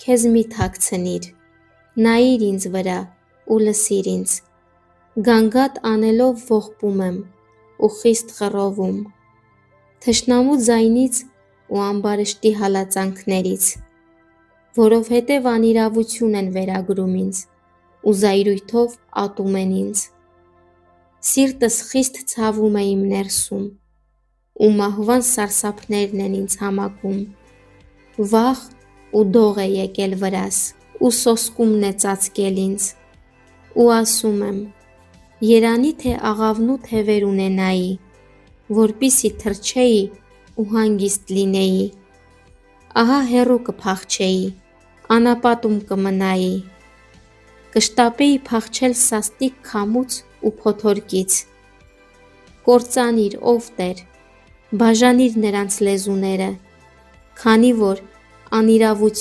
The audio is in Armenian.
քեզ մի թաքցնիր, նայիր ինձ վրա ու լսիր ինձ, գանգատ անելով ողբում եմ ու խիստ խռովում, թշնամու ձայնից ու ամբարշտի հալածանքներից, որովհետև անիրավություն են վերագրում ինձ ու զայրույթով ատում են ինձ, սիրտս խիստ ցավում է իմ ներսում ու մահվան սարսափներն են ինձ համակում, վախ ու դող է եկել վրաս ու սոսկումն է ծածկել ինձ ու ասում եմ, երանի թե աղավնու թևեր ունենայի, որպեսզի թռչեի ու հանգիստ լինեի, ահա հեռու կփախչեի, անապատում կմնայի, կշտապեի փախչել սաստիկ քամուց ու փոթորկից, կործանիր ով Տեր, բաժանիր նրանց լեզուները, քանի որ անիրավություն